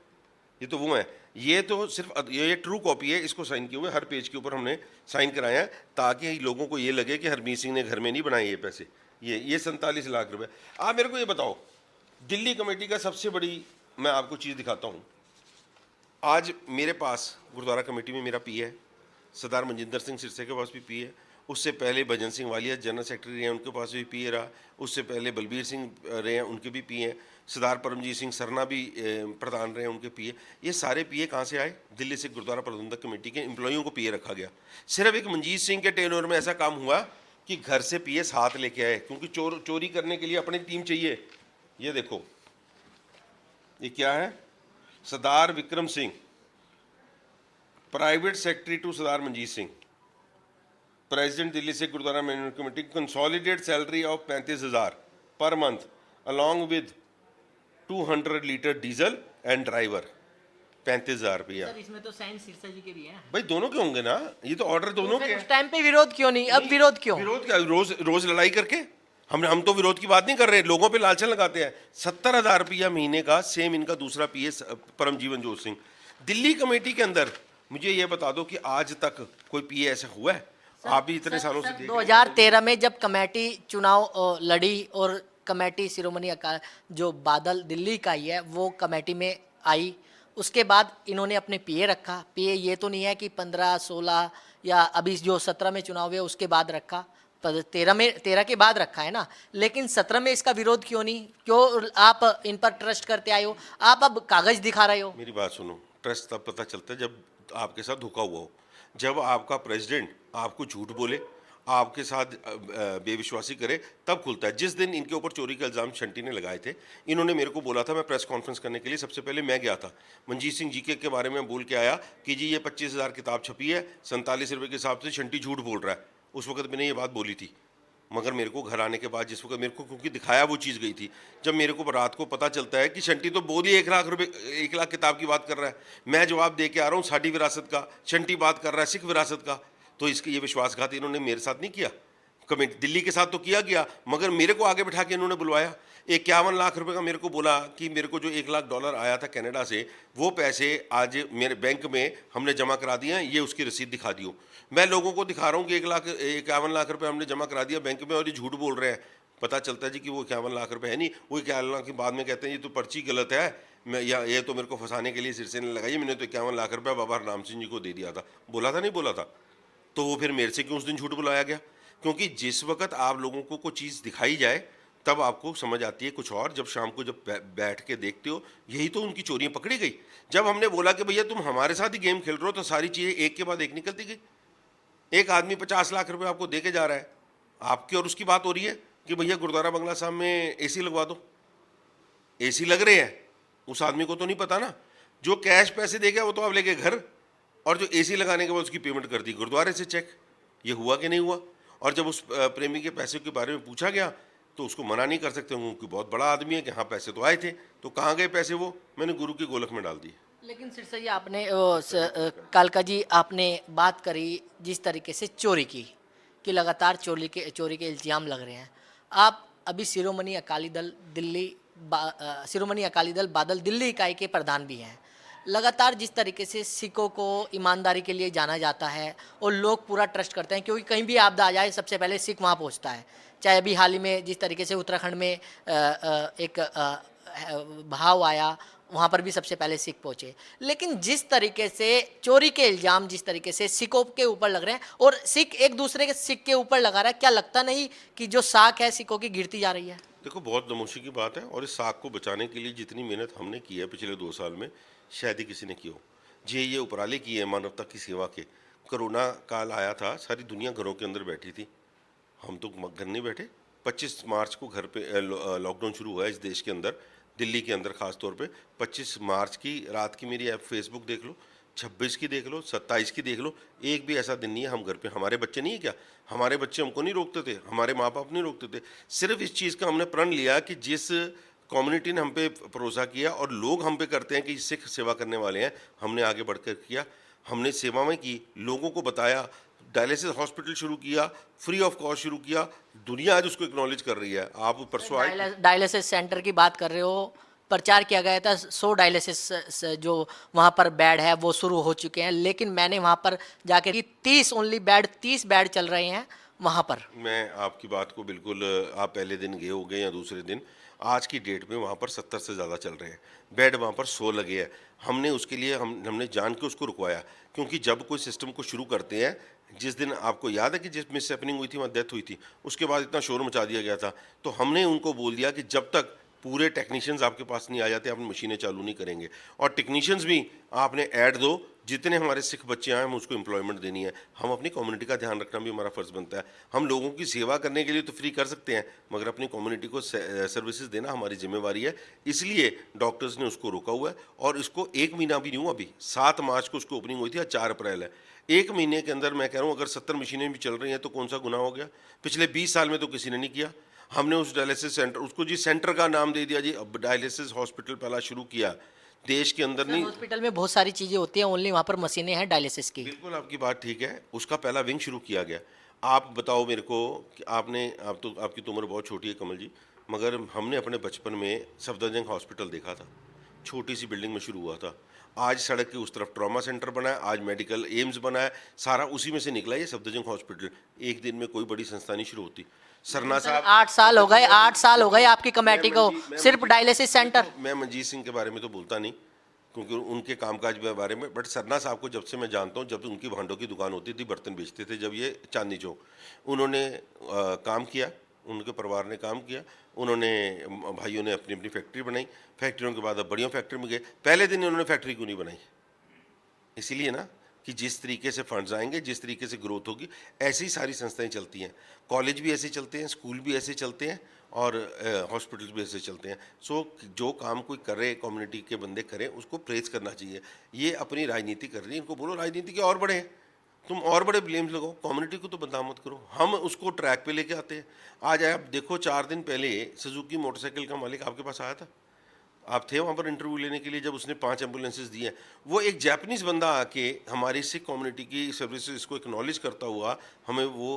ये तो वो हैं। ये तो सिर्फ ये ट्रू कॉपी है, इसको साइन किए हुए हर पेज के ऊपर हमने साइन कराया है, ताकि लोगों को ये लगे कि हरमीत सिंह ने घर में नहीं बनाए ये पैसे। ये 47 लाख रुपए। आप मेरे को ये बताओ, दिल्ली कमेटी का सबसे बड़ी मैं आपको चीज़ दिखाता हूँ। आज मेरे पास गुरुद्वारा कमेटी में मेरा पी है, सरदार मनजिंदर सिंह सिरसे के पास भी पी है, उससे पहले भजन सिंह वालिया जनरल सेक्रेटरी हैं, उनके पास भी पी है रहा, उससे पहले बलबीर सिंह रहे हैं, उनके भी पी हैं, सरदार परमजीत सिंह सरना भी प्रधान रहे हैं, उनके पी है। ये सारे पी ए कहाँ से आए? दिल्ली से गुरुद्वारा प्रबंधक कमेटी के एम्प्लॉइयों को पी ए रखा गया। सिर्फ एक मंजीत सिंह के टेनोर में ऐसा काम हुआ कि घर से पी ए साथ लेके आए, क्योंकि चोरी करने के लिए अपनी टीम चाहिए। ये देखो, ये क्या है? Sardar Vikram Singh, private secretary to Sardar Manjit Singh, president Delhi से Gurdwara management committee, consolidate salary of 35,000 per month along with 200 litre diesel and driver, 35,000 रुपया। सर इसमें तो साइन सिरसा जी के भी हैं। भाई दोनों के होंगे ना, ये तो ऑर्डर दोनों के फिर हैं। उस टाइम पे विरोध क्यों नहीं, अब विरोध क्यों? विरोध क्या? रोज रोज लड़ाई करके हम तो विरोध की बात नहीं कर रहे, लोगों पे लालच लगाते हैं। 70,000 रुपया महीने का सेम इनका दूसरा पीएस परमजीवन जोत सिंह। दिल्ली कमेटी के अंदर मुझे ये बता दो कि आज तक कोई पीए ऐसा हुआ है? आप भी इतने सालों से देख रहे हैं। 2013 में जब कमेटी चुनाव लड़ी और कमेटी शिरोमणि अकाली जो बादल दिल्ली का ही है वो कमेटी में आई, उसके बाद इन्होंने अपने पीए रखा। पीए ये तो नहीं है कि 15, 16 या अभी जो 17 में चुनाव हुए उसके बाद रखा, 13 के बाद रखा है ना, लेकिन 17 में इसका विरोध क्यों नहीं? क्यों आप इन पर ट्रस्ट करते आए हो? आप अब कागज दिखा रहे हो। मेरी बात सुनो, ट्रस्ट तब पता चलता है जब आपके साथ धोखा हुआ हो, जब आपका प्रेसिडेंट आपको झूठ बोले, आपके साथ बेविश्वासी करे, तब खुलता है। जिस दिन इनके ऊपर चोरी का इल्ज़ाम शंटी ने लगाए थे, इन्होंने मेरे को बोला था, मैं प्रेस कॉन्फ्रेंस करने के लिए सबसे पहले मैं गया था, मंजीत सिंह जी के बारे में बोल के आया कि जी ये 25,000 किताब छपी है, 47 रुपये के हिसाब से शंटी झूठ बोल रहा है। उस वक्त मैंने ये बात बोली थी, मगर मेरे को घर आने के बाद जिस वक्त मेरे को क्योंकि दिखाया वो चीज़ गई थी, जब मेरे को रात को पता चलता है कि शंटी तो बोल ही 1 लाख रुपए 1 लाख किताब की बात कर रहा है, मैं जवाब दे के आ रहा हूँ साडी विरासत का, शंटी बात कर रहा है सिख विरासत का, तो इसके ये विश्वासघात इन्होंने मेरे साथ नहीं किया, कमेटी दिल्ली के साथ तो किया गया, मगर मेरे को आगे बिठा के इन्होंने बुलवाया। 51 लाख रुपए का मेरे को बोला कि मेरे को जो $1 लाख आया था कनाडा से, वो पैसे आज मेरे बैंक में हमने जमा करा दिए हैं, ये उसकी रसीद दिखा दियो। मैं लोगों को दिखा रहा हूँ कि 51 लाख रुपए हमने जमा करा दिया बैंक में, और ये झूठ बोल रहे हैं। पता चलता है जी कि वो 51 लाख रुपए है नहीं, वो 51 लाख के बाद में कहते हैं ये तो पर्ची गलत है, मैं ये तो मेरे को फंसाने के लिए सिरसे ने लगाई, मैंने तो 51 लाख रुपया बाबा हरनाम सिंह जी को दे दिया था। बोला था नहीं बोला था? तो वो फिर मेरे से क्यों उस दिन झूठ बुलाया गया? क्योंकि जिस वक्त आप लोगों को कोई चीज़ दिखाई जाए तब आपको समझ आती है कुछ और, जब शाम को जब बैठ के देखते हो, यही तो उनकी चोरियां पकड़ी गई। जब हमने बोला कि भैया तुम हमारे साथ ही गेम खेल रहे हो, तो सारी चीज़ें एक के बाद एक निकलती गई। एक आदमी 50 लाख रुपए आपको दे के जा रहा है, आपकी और उसकी बात हो रही है कि भैया गुरुद्वारा बंगला साहब में एसी लगवा दो। एसी लग रहे हैं, उस आदमी को तो नहीं पता ना, जो कैश पैसे दे गया वो तो आप लेके घर, और जो एसी लगाने के बाद उसकी पेमेंट कर दी गुरुद्वारे से चेक। ये हुआ कि नहीं हुआ? और जब उस प्रेमी के पैसे के बारे में पूछा गया तो उसको मना नहीं कर सकते, क्योंकि बहुत बड़ा आदमी है कि हाँ पैसे तो आए थे, तो कहाँ गए पैसे? वो मैंने गुरु के गोलक में डाल दिए। लेकिन सिरसा जी आपने कालका जी आपने बात करी जिस तरीके से चोरी की कि लगातार चोरी के इल्ज़ाम लग रहे हैं। आप अभी शिरोमणि अकाली दल शिरोमणि अकाली दल बादल दिल्ली इकाई के प्रधान भी हैं। लगातार जिस तरीके से सिखों को ईमानदारी के लिए जाना जाता है और लोग पूरा ट्रस्ट करते हैं, क्योंकि कहीं भी आपदा आ जाए सबसे पहले सिख वहाँ पहुँचता है। चाहे अभी हाल ही में जिस तरीके से उत्तराखंड में एक भाव आया, वहाँ पर भी सबसे पहले सिख पहुँचे। लेकिन जिस तरीके से चोरी के इल्ज़ाम जिस तरीके से सिखों के ऊपर लग रहे हैं और सिख एक दूसरे के सिख के ऊपर लगा रहा है, क्या लगता नहीं कि जो साख है सिखों की गिरती जा रही है? देखो, बहुत नमोशी की बात है, और इस साख को बचाने के लिए जितनी मेहनत हमने की है पिछले 2 साल में, शायद ही किसी ने की हो। ये उपराले की है मानवता की सेवा के। कोरोना काल आया था, सारी दुनिया घरों के अंदर बैठी थी, हम तो घर नहीं बैठे। 25 मार्च को घर पे लॉकडाउन शुरू हुआ है इस देश के अंदर, दिल्ली के अंदर ख़ास तौर पे। 25 मार्च की रात की मेरी ऐप फेसबुक देख लो, 26 की देख लो, 27 की देख लो, एक भी ऐसा दिन नहीं है हम घर पे। हमारे बच्चे नहीं है क्या? हमारे बच्चे हमको नहीं रोकते थे, हमारे माँ बाप नहीं रोकते थे। सिर्फ इस चीज़ का हमने प्रण लिया कि जिस कम्युनिटी ने हम पे भरोसा किया और लोग हम पे करते हैं कि सिख सेवा करने वाले हैं, हमने आगे बढ़कर किया। हमने सेवा में की, लोगों को बताया, डायलिसिस हॉस्पिटल शुरू किया, फ्री ऑफ कॉस्ट शुरू किया, दुनिया आज उसको एक्नॉलेज कर रही है। आप परसों आए, डायलिसिस सेंटर की बात कर रहे हो, प्रचार किया गया था 100 डायलिसिस जो वहाँ पर बेड है वो शुरू हो चुके हैं, लेकिन मैंने वहाँ पर जाके कि 30 ओनली बेड, 30 बेड चल रहे हैं वहाँ पर। मैं आपकी बात को बिल्कुल, आप पहले दिन गए होंगे या दूसरे दिन, आज की डेट में वहाँ पर 70 से ज़्यादा चल रहे हैं बेड, वहाँ पर 100 लगे हैं। हमने उसके लिए हमने जान के उसको रुकवाया, क्योंकि जब कोई सिस्टम को शुरू करते हैं, जिस दिन आपको याद है कि जिस मिस हैपनिंग हुई थी वहाँ डेथ हुई थी, उसके बाद इतना शोर मचा दिया गया था, तो हमने उनको बोल दिया कि जब तक पूरे टेक्नीशियंस आपके पास नहीं आ जाते आप मशीनें चालू नहीं करेंगे। और टेक्नीशियंस भी आपने ऐड दो, जितने हमारे सिख बच्चे आए हम उसको एम्प्लॉयमेंट देनी है। हम अपनी कम्युनिटी का ध्यान रखना भी हमारा फ़र्ज़ बनता है। हम लोगों की सेवा करने के लिए तो फ्री कर सकते हैं, मगर अपनी कम्युनिटी को सर्विसेज देना हमारी जिम्मेवारी है। इसलिए डॉक्टर्स ने उसको रोका हुआ है, और इसको 1 महीना भी नहीं हुआ, अभी 7 मार्च को उसको ओपनिंग हुई थी, आज 4 अप्रैल है। 1 महीने के अंदर मैं कह रहा हूँ अगर 70 मशीनें भी चल रही हैं तो कौन सा गुनाह हो गया? पिछले 20 साल में तो किसी ने नहीं किया। हमने उस डायलिसिस सेंटर, उसको जी सेंटर का नाम दे दिया जी, अब डायलिसिस हॉस्पिटल पहला शुरू किया देश के अंदर नहीं। हॉस्पिटल में बहुत सारी चीज़ें होती हैं, ओनली वहाँ पर मशीनें हैं डायलिसिस की। बिल्कुल आपकी बात ठीक है, उसका पहला विंग शुरू किया गया। आप बताओ मेरे को कि आप तो, आपकी तो उम्र बहुत छोटी है कमल जी, मगर हमने अपने बचपन में सफदरजंग हॉस्पिटल देखा था, छोटी सी बिल्डिंग में शुरू हुआ था। आज सड़क के उस तरफ ट्रॉमा सेंटर बना है, आज मेडिकल एम्स बना है, सारा उसी में से निकला है ये सफदरजंग हॉस्पिटल। एक दिन में कोई बड़ी संस्था नहीं शुरू होती। सरना साहब 8 साल हो गए, 8 साल हो गए आपकी कमेटी को सिर्फ डायलिसिस सेंटर। मैं मंजीत सिंह के बारे में तो बोलता नहीं, क्योंकि उनके कामकाज के बारे में, बट सरना साहब को जब से मैं जानता हूँ, जब उनकी भांडों की दुकान होती थी, बर्तन बेचते थे जब ये चांदनी चौक, उन्होंने काम किया, उनके परिवार ने काम किया, उन्होंने भाइयों ने अपनी अपनी फैक्ट्री बनाई, फैक्ट्रियों के बाद अब बढ़िया फैक्ट्री में गए। पहले दिन उन्होंने फैक्ट्री क्यों नहीं बनाई? इसीलिए ना कि जिस तरीके से फंड्स आएंगे, जिस तरीके से ग्रोथ होगी, ऐसी ही सारी संस्थाएं चलती हैं। कॉलेज भी ऐसे चलते हैं, स्कूल भी ऐसे चलते हैं, और हॉस्पिटल्स भी ऐसे चलते हैं। सो जो काम कोई करे, कम्युनिटी के बंदे करें, उसको प्रेज करना चाहिए। ये अपनी राजनीति कर रही है, इनको बोलो राजनीति के और बड़े, तुम और बड़े ब्लेम्स लगाओ, कम्युनिटी को तो बदनाम मत करो। हम उसको ट्रैक पे लेके आते हैं। आज आप देखो, 4 दिन पहले सुजुकी मोटरसाइकिल का मालिक आपके पास आया था, आप थे वहाँ पर इंटरव्यू लेने के लिए, जब उसने 5 एम्बुलेंसेज दी हैं। वो एक जापानीज़ बंदा आके हमारी सिख कम्युनिटी की सर्विसेज को एक्नॉलेज करता हुआ हमें वो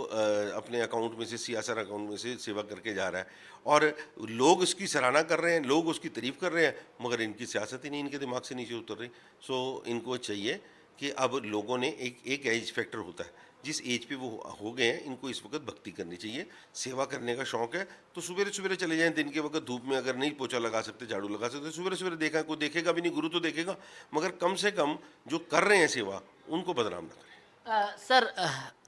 अपने अकाउंट में से, सीएसआर अकाउंट में से सेवा करके जा रहा है, और लोग उसकी सराहना कर रहे हैं, लोग उसकी तारीफ कर रहे हैं, मगर इनकी सियासत ही नहीं इनके दिमाग से नीचे उतर रही। सो इनको चाहिए कि अब लोगों ने एक एज फैक्टर होता है, जिस एज पे वो हो गए हैं, इनको इस वक्त भक्ति करनी चाहिए, सेवा करने का शौक है तो सवेरे सवेरे चले जाएं। दिन के वक्त धूप में अगर नहीं पोछा लगा सकते, झाड़ू लगा सकते, सवेरे सवेरे देखा, कोई देखेगा भी नहीं, गुरु तो देखेगा, मगर कम से कम जो कर रहे हैं सेवा उनको बदनाम ना करें। सर,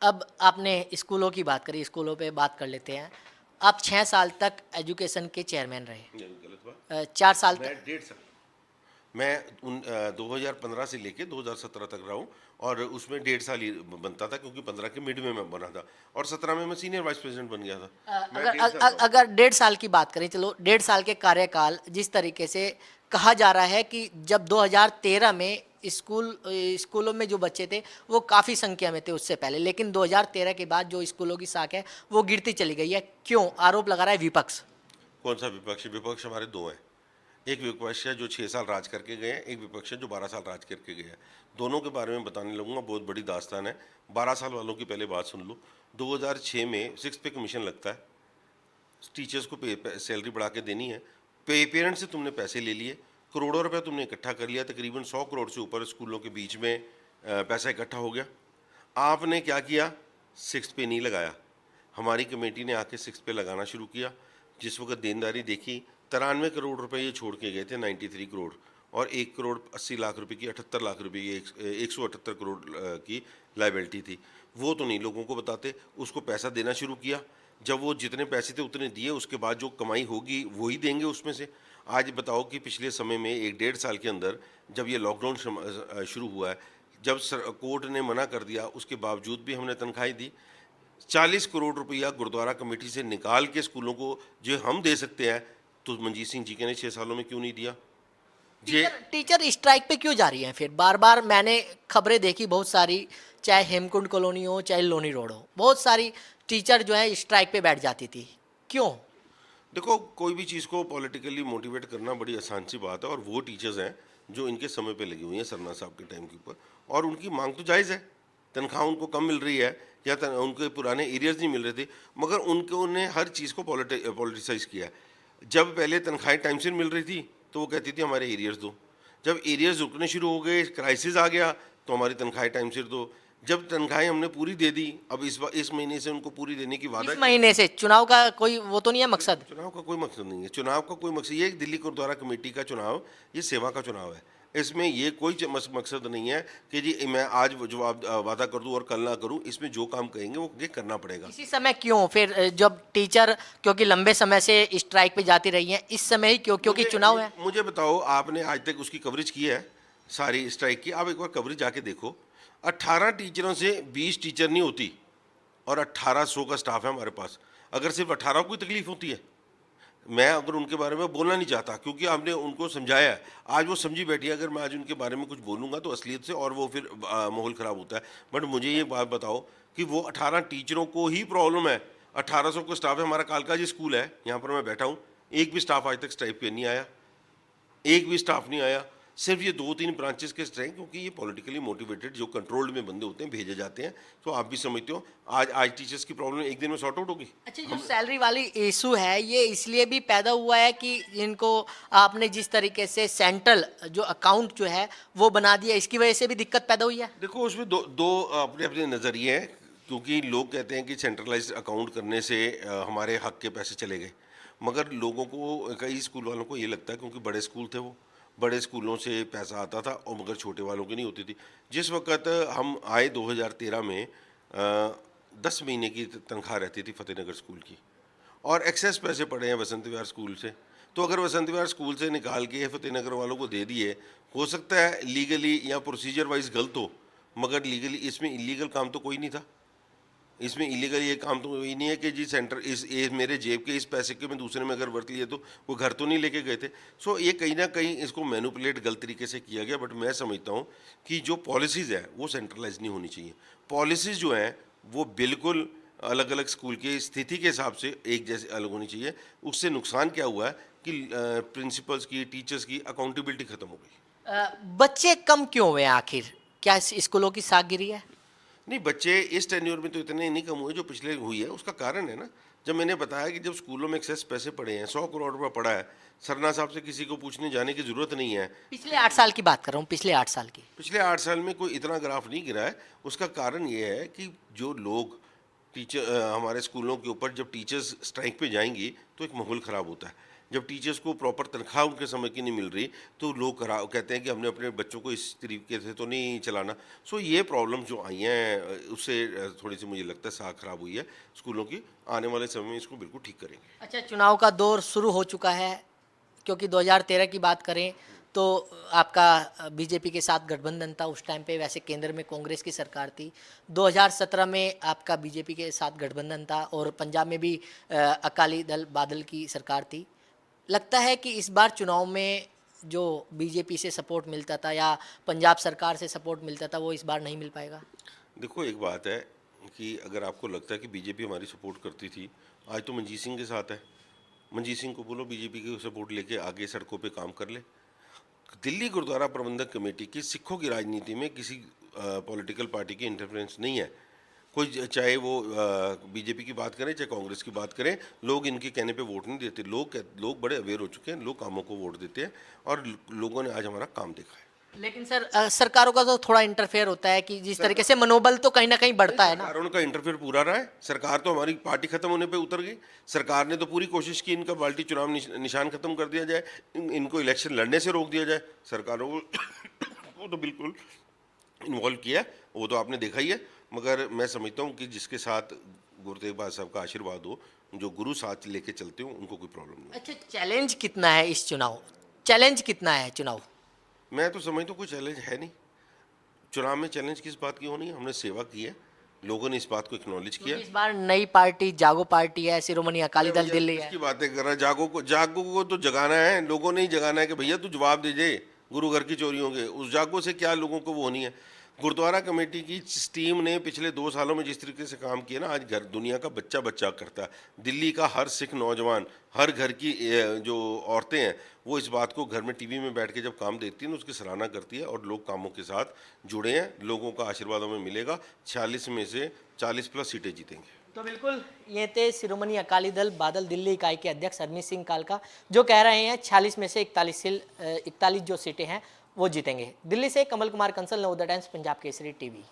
अब आपने स्कूलों की बात करी, स्कूलों पे बात कर लेते हैं। आप 6 साल तक एजुकेशन के चेयरमैन रहे, ये गलत बात। 4 साल मैं तक 1.5 साल, मैं 2015 से लेके 2017 तक रहा हूँ, और उसमें 1.5 साल ही बनता था, क्योंकि 15 के मिड में मैं बना था, और 17 में मैं सीनियर वाइस प्रेसिडेंट बन गया था। मैं 1.5 साल रहा हूँ। अगर 1.5 साल की बात करें, चलो 1.5 साल के कार्यकाल, जिस तरीके से कहा जा रहा है कि जब 2013 में स्कूलों में जो बच्चे थे वो काफ़ी संख्या में थे उससे पहले, लेकिन 2013 के बाद जो स्कूलों की साख है वो गिरती चली गई है। क्यों? आरोप लगा रहा है विपक्ष। कौन सा विपक्ष? विपक्ष हमारे 2 हैं। एक विपक्ष है जो 6 साल राज करके गए हैं, एक विपक्ष है जो 12 साल राज करके गए हैं। दोनों के बारे में बताने लगूंगा, बहुत बड़ी दास्तान है। 12 साल वालों की पहले बात सुन लो। 2006 में 6 पे कमीशन लगता है, टीचर्स को सैलरी बढ़ा के देनी है, पेरेंट्स से तुमने पैसे ले लिए, करोड़ों रुपए तुमने इकट्ठा कर लिया, तकरीबन 100 करोड़ से ऊपर स्कूलों के बीच में पैसा इकट्ठा हो गया। आपने क्या किया? 6 पे नहीं लगाया। हमारी कमेटी ने आके 6 पे लगाना शुरू किया। जिस वक्त देनदारी देखी, 93 करोड़ रुपए ये छोड़ के गए थे, 93 करोड़, और 1 करोड़ 80 लाख रुपए की, 78 लाख रुपए की, 178 करोड़ की लाइबिलिटी थी। वो तो नहीं लोगों को बताते, उसको पैसा देना शुरू किया। जब वो जितने पैसे थे उतने दिए, उसके बाद जो कमाई होगी वही देंगे उसमें से। आज बताओ कि पिछले समय में 1-1.5 साल के अंदर, जब ये लॉकडाउन शुरू हुआ है, जब कोर्ट ने मना कर दिया, उसके बावजूद भी हमने तनख्वाही दी। 40 करोड़ रुपया गुरुद्वारा कमेटी से निकाल के स्कूलों को जो हम दे सकते हैं, तो मंजीत सिंह जी के ने 6 सालों में क्यों नहीं दिया? ये टीचर स्ट्राइक पे क्यों जा रही हैं फिर बार बार? मैंने खबरें देखी बहुत सारी, चाहे हेमकुंड कॉलोनी हो चाहे लोनी रोड हो, बहुत सारी टीचर जो है स्ट्राइक पे बैठ जाती थी। क्यों? देखो, कोई भी चीज़ को पॉलिटिकली मोटिवेट करना बड़ी आसान सी बात है, और वो टीचर्स हैं जो इनके समय पे लगी हुई हैं सरना साहब के टाइम के ऊपर, और उनकी मांग तो जायज़ है। तनख्वाह उनको कम मिल रही है या उनके पुराने एरियर्स नहीं मिल रहे थे, मगर उन्होंने हर चीज़ को पॉलिटिसाइज किया। जब पहले तनख्वाहें टाइम से मिल रही थी तो वो कहती थी हमारे एरियर्स दो, जब एरियर्स रुकने शुरू हो गए, क्राइसिस आ गया, तो हमारी तनख्वाहें टाइम से दो। जब तनख्वाहें हमने पूरी दे दी, अब इस महीने से उनको पूरी देने की वादा। इस महीने से चुनाव का कोई वो तो नहीं है मकसद? चुनाव का कोई मकसद नहीं है, चुनाव का कोई मकसद, ये दिल्ली गुरुद्वारा कमेटी का चुनाव, ये सेवा का चुनाव है। इसमें ये कोई मकसद नहीं है कि जी मैं आज वो जवाब वादा कर दूं और कल ना करूं। इसमें जो काम कहेंगे वो ये करना पड़ेगा। इसी समय क्यों फिर जब टीचर क्योंकि लंबे समय से स्ट्राइक पे जाती रही हैं, इस समय ही क्यों? क्योंकि चुनाव है। मुझे बताओ, आपने आज तक उसकी कवरेज की है सारी स्ट्राइक की? आप एक बार कवरेज जाके देखो। 18 टीचरों से 20 टीचर नहीं होती और 1800 का स्टाफ है हमारे पास। अगर सिर्फ 18 को तकलीफ होती है, मैं अगर उनके बारे में बोलना नहीं चाहता क्योंकि आपने उनको समझाया है, आज वो समझी बैठी है। अगर मैं आज उनके बारे में कुछ बोलूँगा तो असलियत से और वो फिर माहौल ख़राब होता है। बट मुझे ये बात बताओ कि वो 18 टीचरों को ही प्रॉब्लम है, 1800 को स्टाफ है। हमारा कालका जी स्कूल है, यहाँ पर मैं बैठा हूँ, एक भी स्टाफ आज तक स्ट्राइक पे नहीं आया, एक भी स्टाफ नहीं आया। सिर्फ ये 2-3 ब्रांचेस के स्ट्राइक, क्योंकि ये पॉलिटिकली मोटिवेटेड जो कंट्रोल्ड में बंदे होते हैं भेजे जाते हैं। तो आप भी समझते हो आज टीचर्स की प्रॉब्लम एक दिन में सॉर्ट आउट होगी। अच्छा, जो सैलरी वाली इशू है ये इसलिए भी पैदा हुआ है कि इनको आपने जिस तरीके से सेंट्रल जो अकाउंट जो है वो बना दिया, इसकी वजह से भी दिक्कत पैदा हुई है? देखो, उसमें दो अपने अपने नज़रिए हैं। क्योंकि लोग कहते हैं कि सेंट्रलाइज्ड अकाउंट करने से हमारे हक के पैसे चले गए, मगर लोगों को, कई स्कूल वालों को ये लगता है क्योंकि बड़े स्कूल थे, वो बड़े स्कूलों से पैसा आता था और मगर छोटे वालों की नहीं होती थी। जिस वक्त हम आए 2013 में 10 महीने की तनख्वाह रहती थी फतेहनगर स्कूल की, और एक्सेस पैसे पड़े हैं वसंत विहार स्कूल से। तो अगर वसंत विहार स्कूल से निकाल के फतेहनगर वालों को दे दिए, हो सकता है लीगली या प्रोसीजर वाइज गलत हो, मगर लीगली इसमें इलीगल काम तो कोई नहीं था। इसमें इलीगल ये काम तो कोई नहीं है कि जी सेंटर मेरे जेब के इस पैसे के मैं दूसरे में अगर वर्त लिए तो वो घर तो नहीं लेके गए थे। सो ये कहीं ना कहीं इसको मैनिपुलेट गलत तरीके से किया गया। बट मैं समझता हूँ कि जो पॉलिसीज़ है वो सेंट्रलाइज नहीं होनी चाहिए। पॉलिसीज़ जो हैं वो बिल्कुल अलग अलग स्कूल की स्थिति के हिसाब से एक जैसे अलग होनी चाहिए। उससे नुकसान क्या हुआ है कि प्रिंसिपल्स की, टीचर्स की अकाउंटेबिलिटी ख़त्म हो गई। बच्चे कम क्यों हुए आखिर? क्या स्कूलों की साख गिरी है? नहीं, बच्चे इस टेन्योर में तो इतने नहीं कम हुए जो पिछले हुई है। उसका कारण है ना, जब मैंने बताया कि जब स्कूलों में एक्सेस पैसे पड़े हैं, 100 करोड़ रुपया पड़ा है, सरना साहब से किसी को पूछने जाने की ज़रूरत नहीं है। पिछले 8 साल की बात कर रहा हूँ, पिछले 8 साल की। पिछले 8 साल में कोई इतना ग्राफ नहीं गिरा है। उसका कारण ये है कि जो लोग हमारे स्कूलों के ऊपर जब टीचर्स स्ट्राइक पे जाएंगी तो एक माहौल ख़राब होता है। जब टीचर्स को प्रॉपर तनख्वाह उनके समय की नहीं मिल रही तो लोग कहते हैं कि हमने अपने बच्चों को इस तरीके से तो नहीं चलाना। सो ये प्रॉब्लम जो आई हैं उससे थोड़ी सी मुझे लगता है साख खराब हुई है स्कूलों की। आने वाले समय में इसको बिल्कुल ठीक करेंगे। अच्छा, चुनाव का दौर शुरू हो चुका है, क्योंकि 2013 की बात करें तो आपका बीजेपी के साथ गठबंधन था उस टाइम पे, वैसे केंद्र में कांग्रेस की सरकार थी। 2017 में आपका बीजेपी के साथ गठबंधन था और पंजाब में भी अकाली दल बादल की सरकार थी। लगता है कि इस बार चुनाव में जो बीजेपी से सपोर्ट मिलता था या पंजाब सरकार से सपोर्ट मिलता था वो इस बार नहीं मिल पाएगा? देखो, एक बात है कि अगर आपको लगता है कि बीजेपी हमारी सपोर्ट करती थी, आज तो मंजीत सिंह के साथ है। मंजीत सिंह को बोलो बीजेपी की सपोर्ट लेके आगे सड़कों पे काम कर ले। दिल्ली गुरुद्वारा प्रबंधक कमेटी की सिखों की राजनीति में किसी पॉलिटिकल पार्टी की इंटरफेरेंस नहीं है। कोई चाहे वो बीजेपी की बात करें चाहे कांग्रेस की बात करें, लोग इनके कहने पे वोट नहीं देते। लोग बड़े अवेयर हो चुके हैं, लोग कामों को वोट देते हैं और लोगों ने आज हमारा काम देखा है। लेकिन सर सरकारों का तो थोड़ा इंटरफेयर होता है कि जिस तरीके से मनोबल तो कहीं ना कहीं बढ़ता है ना। सरकारों का इंटरफेयर पूरा रहा है। सरकार तो हमारी पार्टी खत्म होने पे उतर गई। सरकार ने तो पूरी कोशिश की इनका पार्टी चुनाव निशान खत्म कर दिया जाए, इनको इलेक्शन लड़ने से रोक दिया जाए। सरकारों को तो बिल्कुल इन्वॉल्व किया, वो तो आपने देखा ही है। मगर मैं समझता हूँ कि जिसके साथ गुरु तेग बहादुर साहब का आशीर्वाद हो, जो गुरु साथ लेके चलते हो, उनको कोई प्रॉब्लम नहीं। अच्छा, चैलेंज कितना है इस चुनाव? चैलेंज कितना है चुनाव? मैं तो समझता हूँ कोई चैलेंज है नहीं। चुनाव में चैलेंज किस बात की होनी है? हमने सेवा की है, लोगों ने इस बात को एक्नॉलेज किया। इस बार नई पार्टी जागो पार्टी है, शिरोमणि अकाली दल दिल्ली है। इसकी बातें कर रहा है। जागो को तो जगाना है, लोगों ने ही जगाना है कि भैया तू जवाब दीजिए गुरु घर की चोरियों के। उस जागो से क्या लोगों को वो होनी है? गुरुद्वारा कमेटी की टीम ने पिछले 2 सालों में जिस तरीके से काम किया ना, आज घर दुनिया का बच्चा बच्चा करता है। दिल्ली का हर सिख नौजवान, हर घर की जो औरतें हैं, वो इस बात को घर में टीवी में बैठ के जब काम देखती हैं, तो उसकी सराहना करती है और लोग कामों के साथ जुड़े हैं। लोगों का आशीर्वाद हमें मिलेगा, 46 में से 40 प्लस सीटें जीतेंगे। तो बिल्कुल ये थे शिरोमणि अकाली दल बादल दिल्ली इकाई के अध्यक्ष हरमीत सिंह कालका, जो कह रहे हैं 46 में से 41 जो सीटें हैं वो जीतेंगे। दिल्ली से कमल कुमार कंसल, नवोदय टाइम्स, पंजाब केसरी टीवी।